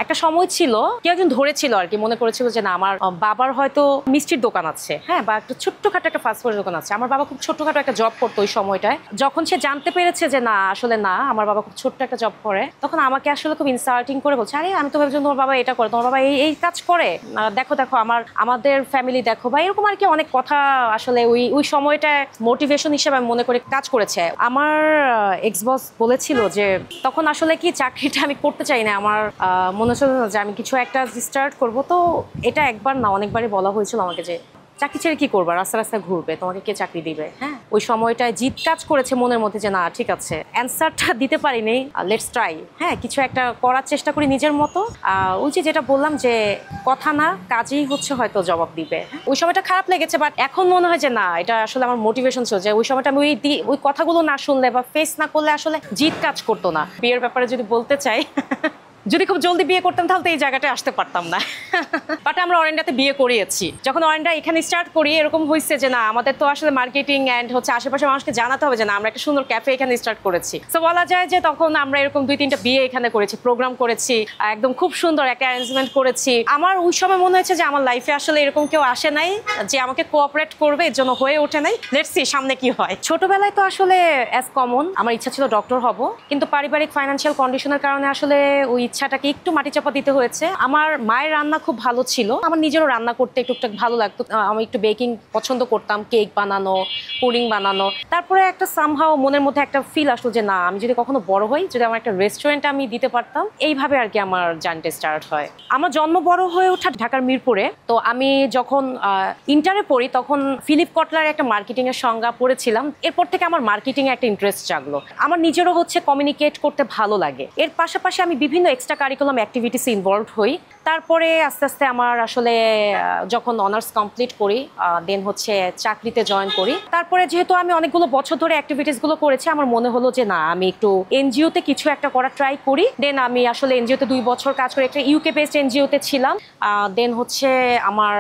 একটা সময় ছিল কেউ একজন ধরেছিল আর কি, মনে করেছিল যে না আমার বাবার হয়তো মিষ্টির দোকান আছে, হ্যাঁ, বা একটা ছোট্টখাটো একটা ফাস্টফুডের দোকান আছে। আমার বাবা খুব ছোট্টখাটো একটা জব করতো ওই সময়টায়। যখন সে জানতে পেরেছে যে না আসলে না আমার বাবা খুব ছোট্ট একটা জব করে, তখন আমাকে আসলে খুব ইনসাল্টিং করে বলছে, আরে আমি তো ভেবেছি তোমার বাবা এটা করে, তোমার বাবা এই এই কাজ করে, দেখো দেখো আমাদের ফ্যামিলি দেখো, বা এরকম আর কি অনেক কথা আসলে ওই সময়টা মোটিভেশন হিসেবে আমি মনে করি কাজ করেছে। আমার এক্স বস বলেছিল যে তখন আসলে কি চাকরিটা আমি করতে চাই না, আমার মনে হচ্ছিল যে আমি কিছু একটা স্টার্ট করব। তো এটা একবার না অনেকবারই বলা হয়েছিল আমাকে যে চাকরি ছেড়ে কি করবা, রাস্তা রাস্তায় ঘুরবে, তোমাকে কে চাকরি দিবে। হ্যাঁ, ওই সময়টায় জিদ কাজ করেছে মনের মধ্যে যে না ঠিক আছে, অ্যান্সারটা দিতে পারিনি, লেটস ট্রাই, হ্যাঁ কিছু একটা করার চেষ্টা করি নিজের মতো। ওই যে যেটা বললাম যে কথা না কাজেই হচ্ছে হয়তো জবাব দিবে। ওই সময়টা খারাপ লেগেছে, বাট এখন মনে হয় যে না এটা আসলে আমার মোটিভেশন ছিল, যে ওই সময়টা আমি ওই কথাগুলো না শুনলে বা ফেস না করলে আসলে জিদ কাজ করতো না। বিয়ের ব্যাপারে যদি বলতে চাই যদি খুব জলদি বিয়ে করতাম তাহলে তো এই জায়গাটায় আসতে পারতাম না। বাট আমরা অরেন্ডাতে বিয়ে করিয়েছি। যখন অরেন্ডা এখানে স্টার্ট করি এরকম হয়েছে যে না আমাদের তো আসলে মার্কেটিং অ্যান্ড হচ্ছে আশেপাশে মানুষকে জানাতে হবে যে না আমরা একটা সুন্দর ক্যাফে এখানে স্টার্ট করেছি। তো বলা যায় যে তখন আমরা এরকম 2-3টা বিয়ে এখানে করেছি, প্রোগ্রাম করেছি, একদম খুব সুন্দর একটা অ্যারেঞ্জমেন্ট করেছি। আমার ওই সময় মনে হয়েছে যে আমার লাইফে আসলে এরকম কেউ আসে নাই যে আমাকে কোঅপারেট করবে, এর জন্য হয়ে ওঠে নাই। লেটস সি সামনে কি হয়। ছোটবেলায় তো আসলে অ্যাজ কমন আমার ইচ্ছা ছিল ডক্টর হব, কিন্তু পারিবারিক ফাইন্যান্সিয়াল কন্ডিশনের কারণে আসলে ওই ইচ্ছাটাকে একটু মাটি চাপা দিতে হয়েছে। আমার মায়ের রান্না খুব ভালো ছিল, আমার নিজেরও রান্না করতে একটুকটাক ভালো লাগতো, আমি একটু বেকিং পছন্দ করতাম, কেক বানানো, পুডিং বানানো। তারপরে একটা সামহাও মনের মধ্যে একটা ফিল আসলো যে না আমি যদি কখনো বড় হই, যদি আমার একটা রেস্টুরেন্ট আমি দিতে পারতাম। এইভাবে আর কি আমার জার্নিটা স্টার্ট হয়। আমার জন্ম বড় হয়ে ওঠা ঢাকার মিরপুরে। তো আমি যখন ইন্টারে পড়ি তখন ফিলিপ কটলার একটা মার্কেটিং এর সংজ্ঞা পড়েছিলাম। এরপর থেকে আমার মার্কেটিং এ একটা ইন্টারেস্ট জাগলো। আমার নিজেরও হচ্ছে কমিউনিকেট করতে ভালো লাগে। এর পাশাপাশি আমি বিভিন্ন এক্সট্রা কারিকুলাম অ্যাক্টিভিটিসে ইনভলভ হই। তারপরে আস্তে আস্তে আমার আসলে যখন অনার্স কমপ্লিট করি দেন হচ্ছে চাকরিতে জয়েন করি। তারপরে যেহেতু আমি অনেকগুলো বছর ধরে অ্যাক্টিভিটিসগুলো করেছি, আমার মনে হলো যে না আমি একটু এনজিওতে কিছু একটা করার ট্রাই করি। দেন আমি আসলে এনজিওতে 2 বছর কাজ করি, একটা ইউকে বেসড এনজিওতে ছিলাম। দেন হচ্ছে আমার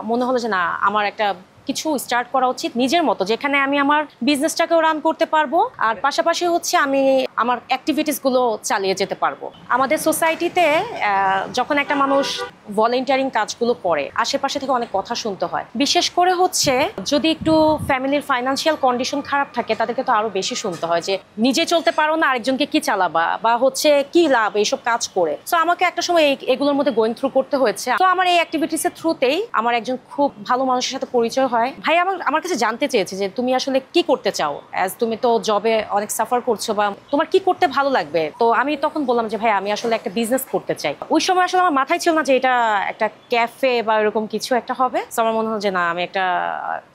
মনে হলো যে না আমার একটা কিছু স্টার্ট করা উচিত নিজের মতো, যেখানে আমি আমার বিজনেসটাকেও রান করতে পারবো আর পাশাপাশি হচ্ছে আমি আমার অ্যাক্টিভিটিসগুলো চালিয়ে যেতে পারবো। আমাদের সোসাইটিতে যখন একটা মানুষ ভলেন্টিয়ারিং কাজগুলো করে আশেপাশে থেকে অনেক কথা শুনতে হয়, বিশেষ করে হচ্ছে যদি একটু ফ্যামিলির ফাইন্যান্সিয়াল কন্ডিশন খারাপ থাকে তাদেরকে তো আরো বেশি শুনতে হয় যে নিজে চলতে পারো না আরেকজনকে কি চালাবা, বা হচ্ছে কি লাভ এইসব কাজ করে। তো আমাকে একটা সময় এগুলোর মধ্যে গোয়িং থ্রু করতে হয়েছে। তো আমার এই অ্যাক্টিভিটিসের থ্রুতেই আমার একজন খুব ভালো মানুষের সাথে পরিচয় হয়। ভাই আমার কাছে জানতে চেয়েছে যে তুমি আসলে কি করতে চাও, অ্যাজ তুমি তো জবে অনেক সাফার করছো, বা তোমার কি করতে ভালো লাগবে। তো আমি তখন বললাম যে ভাই আমি আসলে একটা বিজনেস করতে চাই। ওই সময় আসলে আমার মাথায় ছিল না যে এটা একটা ক্যাফে বা এরকম কিছু একটা হবে। তো আমার মনে হলো যে না আমি একটা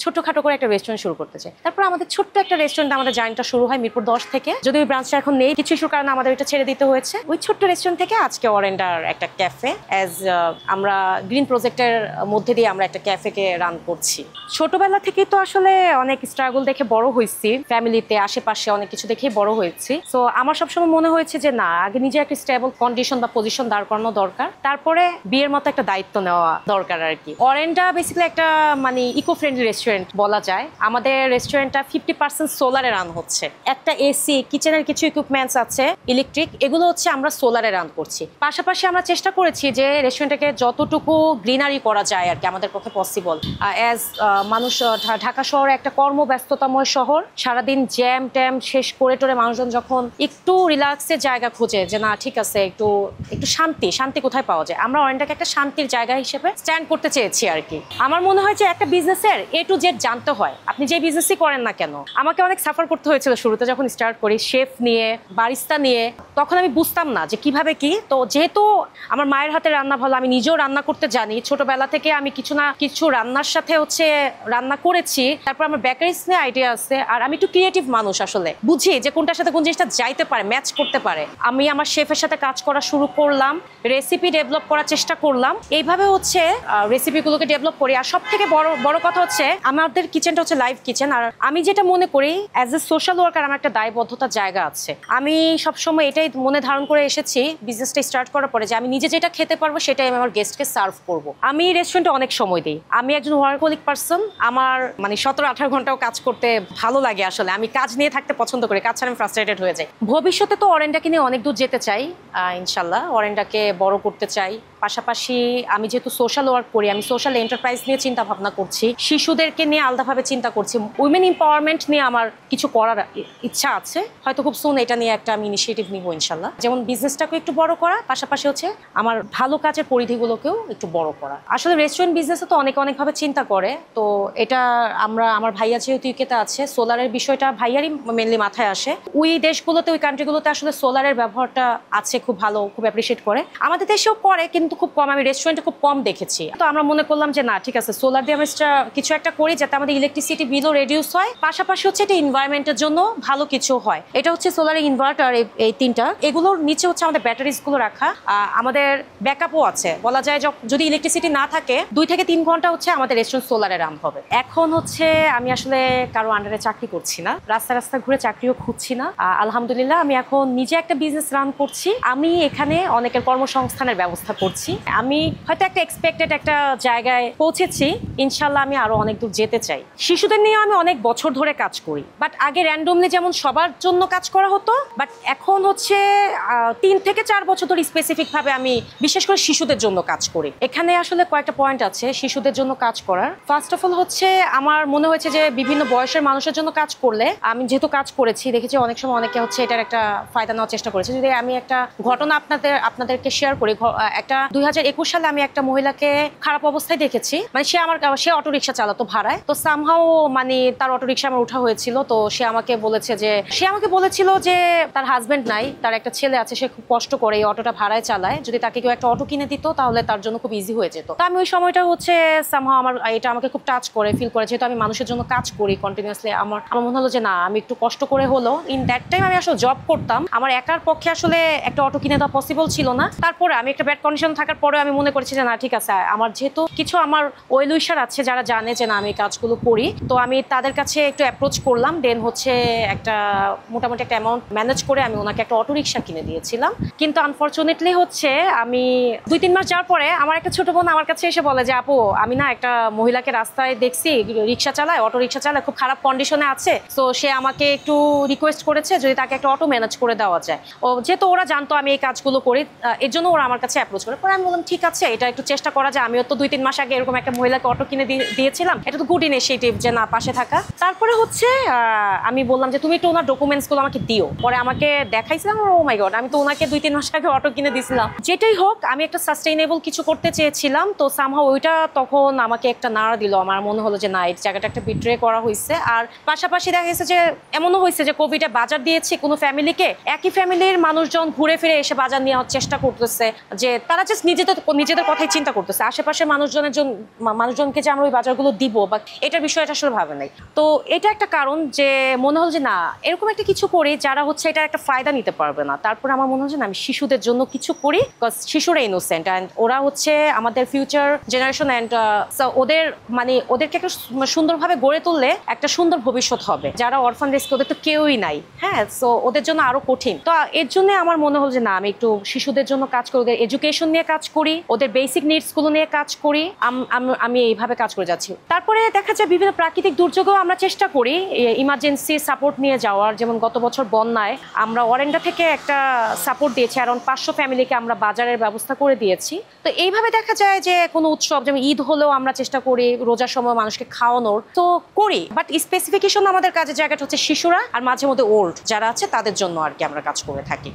ছোটখাটো করে একটা রেস্টুরেন্ট শুরু করতে চাই। তারপর আমাদের ছোট্ট একটা রেস্টুরেন্ট আমাদের জার্নিটা শুরু হয় মিরপুর 10 থেকে। যদি ওই ব্রাঞ্চটা এখন নেই, কিছু ইস্যুর কারণে আমাদের এটা ছেড়ে দিতে হয়েছে। ওই ছোট্ট রেস্টুরেন্ট থেকে আজকে অরেন্ডার একটা ক্যাফে, অ্যাজ আমরা গ্রিন প্রজেক্টের মধ্যে দিয়ে আমরা একটা ক্যাফেকে রান করছি। ছোটবেলা থেকে তো আসলে অনেক স্ট্রাগল দেখে বড় হয়েছি, ফ্যামিলিতে আশেপাশে অনেক কিছু দেখেই বড় হয়েছি। তো আমার সবসময় মনে হয়েছে যে না আগে নিজে একটা স্টেবল কন্ডিশন বা পজিশন দাঁড় করানো দরকার, তারপরে বিয়ের মতো একটা দায়িত্ব নেওয়া দরকার আর কি। অরেন্ডা বেসিক্যালি একটা মানে ইকো ফ্রেন্ডলি রেস্টুরেন্ট বলা যায়। আমাদের রেস্টুরেন্টটা 50% সোলারে রান হচ্ছে। একটা এসি, কিচেনের কিছু ইকুইপমেন্টস আছে ইলেকট্রিক, এগুলো হচ্ছে আমরা সোলারে রান করছি। পাশাপাশি আমরা চেষ্টা করেছি যে রেস্টুরেন্টটাকে যতটুকু গ্রিনারি করা যায় আর কি আমাদের পক্ষে পসিবল। অ্যাজ মানুষ ঢাকা শহরে একটা কর্মব্যস্ততাময় শহর, সারাদিন জ্যাম ট্যাম শেষ করে টোরে মানুষজন যখন একটু রিল্যাক্সের জায়গা খোঁজে যে না ঠিক আছে একটু শান্তি কোথায় পাওয়া যায়, আমরা অরেন্ডাকে একটা শান্তির জায়গা হিসেবে স্ট্যান্ড করতে চেয়েছি আর কি। আমার মনে হয় যে একটা বিজনেসের A to Z জানতে হয়, আপনি যে বিজনেসই করেন না কেন। আমাকে অনেক সাফার করতে হয়েছিল শুরুতে যখন স্টার্ট করি, শেফ নিয়ে, বারিস্তা নিয়ে। তখন আমি বুঝতাম না যে কিভাবে কি। তো যেহেতু আমার মায়ের হাতে রান্না ভালো, আমি নিজেও রান্না করতে জানি, ছোটবেলা থেকে আমি কিছু না কিছু রান্নার সাথে হচ্ছে রান্না করেছি। তারপর আমার বেকারিজ নিয়ে আইডিয়া আছে, আর আমি একটু ক্রিয়েটিভ মানুষ, আসলে বুঝি যে কোনটার সাথে কোন জিনিসটা যাইতে পারে, ম্যাচ করতে পারে। আমি আমার শেফের সাথে কাজ করা শুরু করলাম, রেসিপি ডেভেলপ করার চেষ্টা করলাম, এইভাবে হচ্ছে রেসিপিগুলোকে ডেভেলপ করি। আর সব থেকে বড় কথা হচ্ছে আমাদের কিচেনটা হচ্ছে লাইভ কিচেন। আর আমি যেটা মনে করি অ্যাজ এ সোশ্যাল ওয়ার্কার আমার একটা দায়বদ্ধতার জায়গা আছে। আমি সবসময় এটাই মনে ধারণ করে এসেছি বিজনেসটা স্টার্ট করার পরে যে আমি নিজে যেটা খেতে পারবো সেটাই আমি আমার গেস্টকে সার্ভ করবো। আমি রেস্টুরেন্টে অনেক সময় দিই, আমি একজন ওয়ার্কহলিক পার্সন। পারসন। আমার মানে 17-18 ঘন্টাও কাজ করতে ভালো লাগে। আসলে আমি কাজ নিয়ে থাকতে পছন্দ করি, কাজ ছাড়া আমি ফ্রাস্ট্রেটেড হয়ে যাই। ভবিষ্যতে তো অরেন্ডাকে নিয়ে অনেক দূর যেতে চাই ইনশাল্লাহ, অরেন্ডাকে বড় করতে চাই। পাশাপাশি আমি যেহেতু সোশ্যাল ওয়ার্ক করি, আমি সোশ্যাল এন্টারপ্রাইজ নিয়ে চিন্তা ভাবনা করছি, শিশুদেরকে নিয়ে আলাদাভাবে চিন্তা করছি, উইমেন এম্পাওয়ারমেন্ট নিয়ে আমার কিছু করার ইচ্ছা আছে। হয়তো খুব সুন এটা নিয়ে একটা আমি ইনিশিয়েটিভ নিব ইনশাল্লাহ। যেমন বিজনেসটাকে একটু বড় করা, পাশাপাশি হচ্ছে আমার ভালো কাজের পরিধিগুলোকেও একটু বড় করা। আসলে রেস্টুরেন্ট বিজনেসে তো অনেকভাবে চিন্তা করে, তো এটা আমার ভাইয়া যেহেতু ইউকেতে আছে, সোলারের বিষয়টা ভাইয়ারই মেনলি মাথায় আসে। ওই দেশগুলোতে, ওই কান্ট্রিগুলোতে আসলে সোলারের ব্যবহারটা আছে, খুব ভালো, খুব অ্যাপ্রিসিয়েট করে। আমাদের দেশেও করে কিন্তু খুব কম, আমি রেস্টুরেন্টে খুব কম দেখেছি। তো আমরা মনে করলাম যে না ঠিক আছে, সোলার দিয়ে আমরা কিছু একটা করি যাতে আমাদের ইলেকট্রিসিটি বিলও রিডিউস হয়, পাশাপাশি হচ্ছে এটা এনভায়রনমেন্টের জন্য ভালো কিছু হয়। এটা হচ্ছে সোলার ইনভার্টার, এই তিনটা, এগুলোর নিচে হচ্ছে আমাদের ব্যাটারিজ গুলো রাখা, আমাদের ব্যাকআপও আছে। বলা যায় যদি ইলেকট্রিসিটি না থাকে 2 থেকে 3 ঘন্টা হচ্ছে আমাদের রেস্টুরেন্ট সোলারে রান হবে। এখন হচ্ছে আমি আসলে কারো আন্ডারে চাকরি করছি না, রাস্তা ঘুরে চাকরিও খুঁজছি না। আলহামদুলিল্লাহ আমি এখন নিজে একটা বিজনেস রান করছি। আমি এখানে অনেকের কর্মসংস্থানের ব্যবস্থা করছি। আমি হয়তো একটা এক্সপেক্টেড একটা জায়গায় পৌঁছেছি, ইনশাল্লাহ আমি আরো অনেক দূর যেতে চাই। শিশুদের নিয়ে আমি অনেক বছর ধরে কাজ করি, বাট আগে র্যান্ডমলি যেমন সবার জন্য কাজ করা হতো, বাট এখন হচ্ছে 3 থেকে 4 বছর ধরে স্পেসিফিক ভাবে আমি বিশেষ করে শিশুদের জন্য কাজ করি। এখানে আসলে কয়েকটা পয়েন্ট আছে শিশুদের জন্য কাজ করার। ফার্স্ট অফ অল হচ্ছে আমার মনে হয়েছে যে বিভিন্ন বয়সের মানুষের জন্য কাজ করলে, আমি যেহেতু কাজ করেছি দেখেছি অনেক সময় অনেকে হচ্ছে এটার একটা ফায়দা নেওয়ার চেষ্টা করেছে। যদি আমি একটা ঘটনা আপনাদেরকে শেয়ার করি, একটা 2021 সালে আমি একটা মহিলাকে খারাপ অবস্থায় দেখেছি। মানে সে অটো রিক্সা চালাতো ভাড়ায়, তো সামহাও মানে তার অটো রিক্সা আমার উঠা হয়েছিল। তো সে আমাকে বলেছিল যে তার হাজবেন্ড নাই, তার একটা ছেলে আছে, সে খুব কষ্ট করে এই অটোটা ভাড়ায় চালায়, যদি তাকে কেউ একটা অটো কিনে দিত তাহলে তার জন্য খুব ইজি হয়ে যেত। তো আমি ওই সময়টা হচ্ছে সামহাও এটা আমাকে খুব টাচ করে ফিল করে, যেহেতু আমি মানুষের জন্য কাজ করি কন্টিনিউয়াসলি, আমার মনে হলো যে না, আমি একটু কষ্ট করে হলো, ইন দ্যাট টাইম আমি আসলে জব করতাম, আমার একার পক্ষে আসলে একটা অটো কিনে দেওয়া পসিবল ছিল না। তারপরে আমি একটা ব্যাড কন্ডিশন থাকার পরে আমি মনে করেছি যে না ঠিক আছে, আমার যেহেতু কিছু আমার ওয়েল উইশার আছে যারা জানে যে না আমি কাজগুলো করি, তো আমি তাদের কাছে একটু অ্যাপ্রোচ করলাম, দেন হচ্ছে একটা মোটামুটি একটা অ্যামাউন্ট ম্যানেজ করে আমি ওনাকে একটা অটো রিক্সা কিনে দিয়েছিলাম। কিন্তু আনফর্চুনেটলি হচ্ছে আমি 2-3 মাস যাওয়ার পরে আমার একটা ছোট বোন আমার কাছে এসে বলে যে আপু, আমি না একটা মহিলাকে রাস্তায় দেখছি রিক্সা চালায়, অটো রিক্সা চালায়, খুব খারাপ কন্ডিশনে আছে, তো সে আমাকে একটু রিকোয়েস্ট করেছে যদি তাকে একটা অটো ম্যানেজ করে দেওয়া যায়। যেহেতু ওরা জানতো আমি এই কাজগুলো করি, এর জন্য ওরা আমার কাছে অ্যাপ্রোচ করে। পরে আমি বললাম ঠিক আছে, এটা একটু চেষ্টা করা যায়, আমিও তো 2-3 মাস আগে এরকম একটা মহিলাকে অটো কিনে দিয়েছিলাম, এটা তো গুড ইনিশিয়েটিভ যে না পাশে থাকা। তারপরে হচ্ছে আমি বললাম যে তুমি একটু ওনার ডকুমেন্টসগুলো আমাকে দিও। পরে আমাকে দেখাইছিলাম, ও মাই গড, আমি তো ওনাকে 2-3 মাস আগে অটো কিনে দিয়েছিলাম। যেটাই হোক, আমি একটা সাস্টেইনেবল কিছু করতে চেয়েছিলাম, তো সামহাও ওইটা তখন আমাকে একটা নাড়া দিল। আমার মনে হলো যে না, এই জায়গাটা একটা বিট্রে করা হয়েছে। আর পাশাপাশি দেখা গেছে যে এমনও হয়েছে যে কোভিডে বাজার দিয়েছি কোনো ফ্যামিলিকে, একই ফ্যামিলির মানুষজন ঘুরে ফিরে এসে বাজার নেওয়ার চেষ্টা করতেছে, যে তারা জাস্ট নিজেদের কথাই চিন্তা করতেছে, আশেপাশের মানুষজনকে যে আমরা ওই বাজারগুলো দিব বা এটার বিষয়টা আসলে ভাবে নাই। তো এটা একটা কারণ যে মনে হলো যে না, এরকম একটা কিছু করি যারা হচ্ছে এটার একটা ফায়দা নিতে পারবে না। তারপরে আমার মনে হচ্ছে না, আমি শিশুদের জন্য কিছু করি, বিকজ শিশুরা ইনোসেন্ট অ্যান্ড ওরা হচ্ছে আমাদের ফিউচার জেনারেশন, অ্যান্ড ওদেরকে একটা সুন্দরভাবে গড়ে তুললে একটা সুন্দর ভবিষ্যৎ হবে। যারা অরফান রেস্ট, ওদের তো কেউই নাই, হ্যাঁ, সো ওদের জন্য আরো কঠিন। তো এর জন্য আমার মনে হলো যে না, আমি একটু শিশুদের জন্য কাজ করি, ওদের এডুকেশন নিয়ে কাজ করি, ওদের বেসিক নিডস গুলো নিয়ে কাজ করি। আমি এইভাবে কাজ করে যাচ্ছি। তারপরে দেখা যায় বিভিন্ন প্রাকৃতিক দুর্যোগেও আমরা চেষ্টা করি ইমার্জেন্সি সাপোর্ট নিয়ে যাওয়ার। যেমন গত বছর বন্যায় আমরা ওয়ারেন্ডা থেকে একটা সাপোর্ট দিয়েছি, অ্যারাউন্ড 500 ফ্যামিলিকে আমরা বাজারের ব্যবস্থা করে দিয়েছি। তো এইভাবে দেখা যায় যে কোনো উৎসব, যেমন ঈদ হলেও আমরা চেষ্টা করি রোজার সময় মানুষকে খাওয়ানোর, তো করি। বাট স্পেসিফিকেশন আমাদের কাজের জায়গাটা হচ্ছে শিশুরা, আর মাঝে মধ্যে ওল্ড যারা আছে তাদের জন্য আর কি আমরা কাজ করে থাকি।